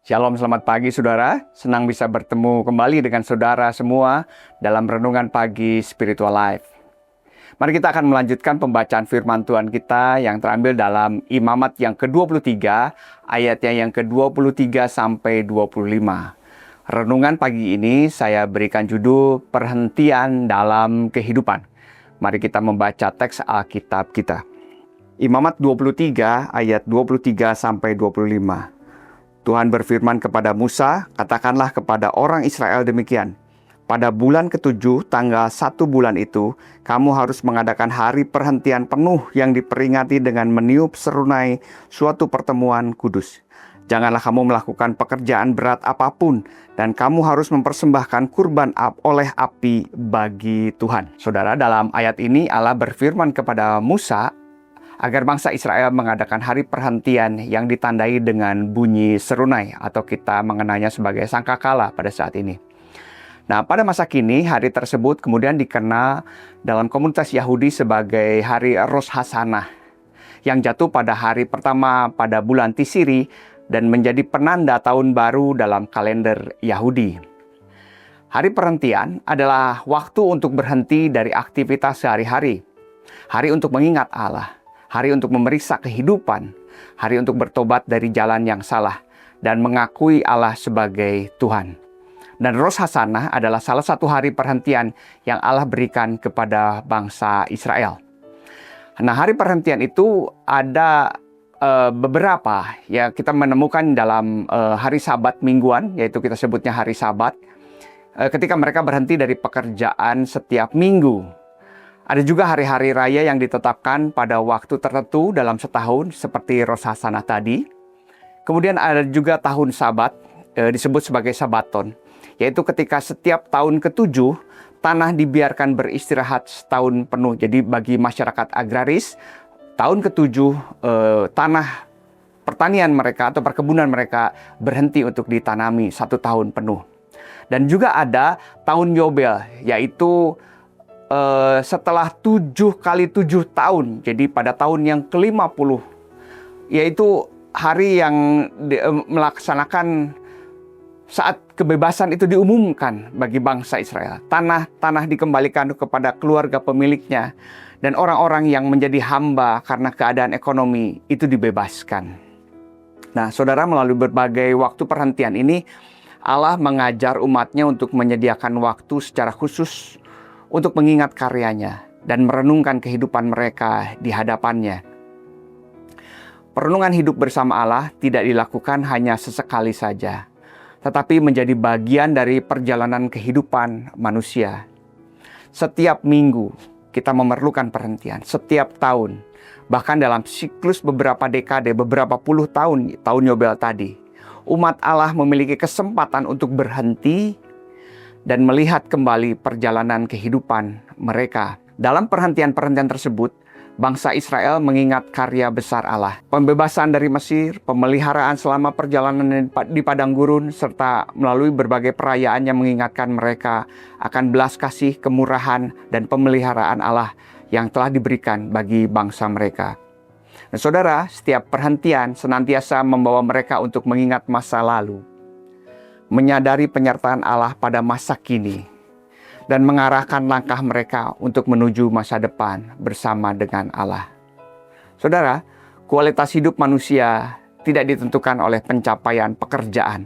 Shalom, selamat pagi saudara. Senang bisa bertemu kembali dengan saudara semua dalam Renungan Pagi Spiritual Life. Mari kita akan melanjutkan pembacaan firman Tuhan kita yang terambil dalam Imamat yang ke-23, ayatnya yang ke-23 sampai 25. Renungan pagi ini saya berikan judul Perhentian dalam Kehidupan. Mari kita membaca teks Alkitab kita. Imamat 23 ayat 23 sampai 25. Tuhan berfirman kepada Musa, katakanlah kepada orang Israel demikian. Pada bulan ke-7, tanggal 1 bulan itu, kamu harus mengadakan hari perhentian penuh yang diperingati dengan meniup serunai suatu pertemuan kudus. Janganlah kamu melakukan pekerjaan berat apapun, dan kamu harus mempersembahkan kurban oleh api bagi Tuhan. Saudara, dalam ayat ini Allah berfirman kepada Musa, agar bangsa Israel mengadakan hari perhentian yang ditandai dengan bunyi serunai atau kita mengenalnya sebagai sangkakala pada saat ini. Nah, pada masa kini hari tersebut kemudian dikenal dalam komunitas Yahudi sebagai hari Rosh Hashanah yang jatuh pada hari pertama pada bulan Tisri dan menjadi penanda tahun baru dalam kalender Yahudi. Hari perhentian adalah waktu untuk berhenti dari aktivitas sehari-hari, hari untuk mengingat Allah, hari untuk memeriksa kehidupan, hari untuk bertobat dari jalan yang salah, dan mengakui Allah sebagai Tuhan. Dan Rosh Hashanah adalah salah satu hari perhentian yang Allah berikan kepada bangsa Israel. Nah, hari perhentian itu ada beberapa, ya kita menemukan dalam hari Sabat mingguan, yaitu kita sebutnya hari Sabat, ketika mereka berhenti dari pekerjaan setiap minggu. Ada juga hari-hari raya yang ditetapkan pada waktu tertentu dalam setahun seperti Rosh Hashanah tadi. Kemudian ada juga tahun Sabat, disebut sebagai Sabaton, yaitu ketika setiap tahun ke-7 tanah dibiarkan beristirahat setahun penuh. Jadi bagi masyarakat agraris, tahun ke-7 tanah pertanian mereka atau perkebunan mereka berhenti untuk ditanami 1 tahun penuh. Dan juga ada tahun Yobel, yaitu setelah 7 kali 7 tahun, jadi pada tahun yang ke-50, yaitu hari yang melaksanakan saat kebebasan itu diumumkan bagi bangsa Israel. Tanah dikembalikan kepada keluarga pemiliknya, dan orang-orang yang menjadi hamba karena keadaan ekonomi itu dibebaskan. Nah, saudara, melalui berbagai waktu perhentian ini, Allah mengajar umatnya untuk menyediakan waktu secara khusus untuk mengingat karyanya dan merenungkan kehidupan mereka di hadapannya. Perenungan hidup bersama Allah tidak dilakukan hanya sesekali saja, tetapi menjadi bagian dari perjalanan kehidupan manusia. Setiap minggu kita memerlukan perhentian, setiap tahun, bahkan dalam siklus beberapa dekade, beberapa puluh tahun, tahun Yobel tadi, umat Allah memiliki kesempatan untuk berhenti dan melihat kembali perjalanan kehidupan mereka. Dalam perhentian-perhentian tersebut, bangsa Israel mengingat karya besar Allah. Pembebasan dari Mesir, pemeliharaan selama perjalanan di padang gurun, serta melalui berbagai perayaan yang mengingatkan mereka akan belas kasih, kemurahan, dan pemeliharaan Allah yang telah diberikan bagi bangsa mereka. Nah, saudara, setiap perhentian senantiasa membawa mereka untuk mengingat masa lalu, menyadari penyertaan Allah pada masa kini, dan mengarahkan langkah mereka untuk menuju masa depan bersama dengan Allah. Saudara, kualitas hidup manusia tidak ditentukan oleh pencapaian pekerjaan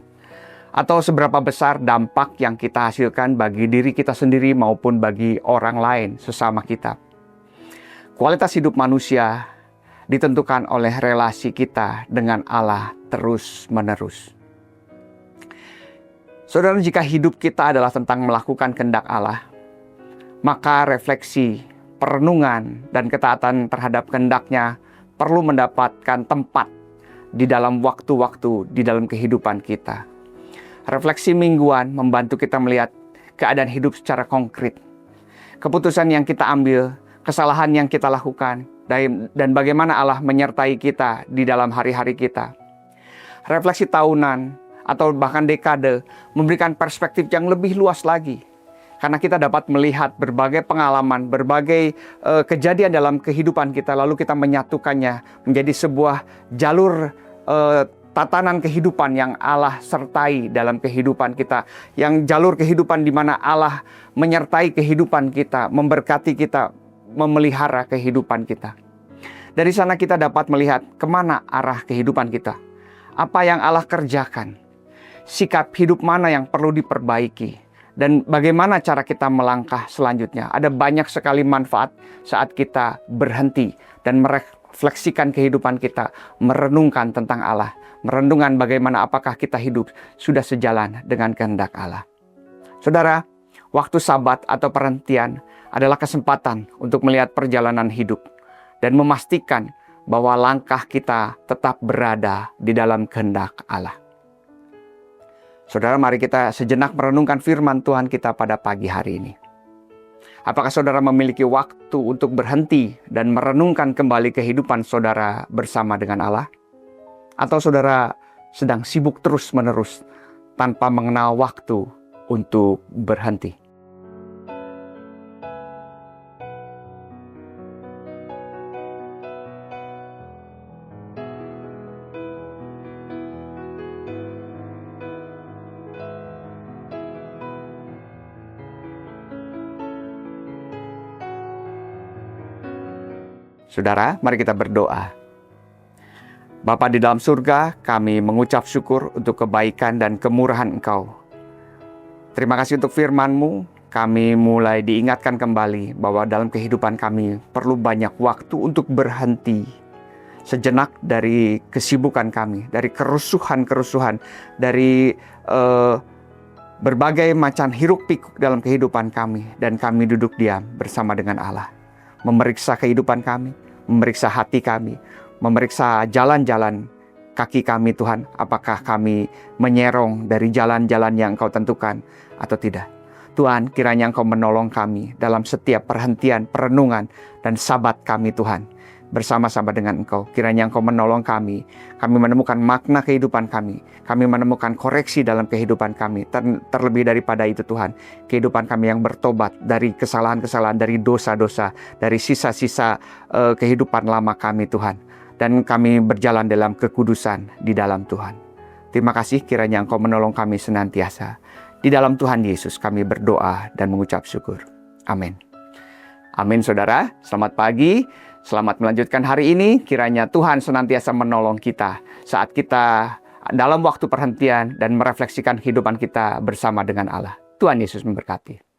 atau seberapa besar dampak yang kita hasilkan bagi diri kita sendiri maupun bagi orang lain sesama kita. Kualitas hidup manusia ditentukan oleh relasi kita dengan Allah terus-menerus. Saudara, jika hidup kita adalah tentang melakukan kehendak Allah, maka refleksi, perenungan, dan ketaatan terhadap kehendaknya perlu mendapatkan tempat di dalam waktu-waktu di dalam kehidupan kita. Refleksi mingguan membantu kita melihat keadaan hidup secara konkret, keputusan yang kita ambil, kesalahan yang kita lakukan, dan bagaimana Allah menyertai kita di dalam hari-hari kita. Refleksi tahunan atau bahkan dekade memberikan perspektif yang lebih luas lagi, karena kita dapat melihat berbagai pengalaman, berbagai kejadian dalam kehidupan kita, lalu kita menyatukannya menjadi sebuah jalur tatanan kehidupan yang Allah sertai dalam kehidupan kita, yang jalur kehidupan di mana Allah menyertai kehidupan kita, memberkati kita, memelihara kehidupan kita. Dari sana kita dapat melihat kemana arah kehidupan kita, apa yang Allah kerjakan, sikap hidup mana yang perlu diperbaiki, dan bagaimana cara kita melangkah selanjutnya. Ada banyak sekali manfaat saat kita berhenti dan merefleksikan kehidupan kita, merenungkan tentang Allah, merenungkan bagaimana apakah kita hidup sudah sejalan dengan kehendak Allah. Saudara, waktu Sabat atau perhentian adalah kesempatan untuk melihat perjalanan hidup dan memastikan bahwa langkah kita tetap berada di dalam kehendak Allah. Saudara, mari kita sejenak merenungkan firman Tuhan kita pada pagi hari ini. Apakah saudara memiliki waktu untuk berhenti dan merenungkan kembali kehidupan saudara bersama dengan Allah? Atau saudara sedang sibuk terus-menerus tanpa mengenal waktu untuk berhenti? Saudara, mari kita berdoa. Bapa di dalam surga, kami mengucap syukur untuk kebaikan dan kemurahan Engkau. Terima kasih untuk firman-Mu. Kami mulai diingatkan kembali bahwa dalam kehidupan kami perlu banyak waktu untuk berhenti sejenak dari kesibukan kami, dari kerusuhan-kerusuhan, dari berbagai macam hiruk-pikuk dalam kehidupan kami, dan kami duduk diam bersama dengan Allah, memeriksa kehidupan kami, memeriksa hati kami, memeriksa jalan-jalan kaki kami Tuhan, apakah kami menyerong dari jalan-jalan yang Engkau tentukan atau tidak. Tuhan, kiranya Engkau menolong kami dalam setiap perhentian, perenungan, dan sabat kami Tuhan. Bersama-sama dengan Engkau, kiranya Engkau menolong kami menemukan makna kehidupan kami menemukan koreksi dalam kehidupan kami, terlebih daripada itu Tuhan, kehidupan kami yang bertobat dari kesalahan-kesalahan, dari dosa-dosa, dari sisa-sisa kehidupan lama kami Tuhan, dan kami berjalan dalam kekudusan di dalam Tuhan. Terima kasih, kiranya Engkau menolong kami senantiasa. Di dalam Tuhan Yesus kami berdoa dan mengucap syukur. Amin. Amin saudara, selamat pagi. Selamat melanjutkan hari ini, kiranya Tuhan senantiasa menolong kita saat kita dalam waktu perhentian dan merefleksikan kehidupan kita bersama dengan Allah. Tuhan Yesus memberkati.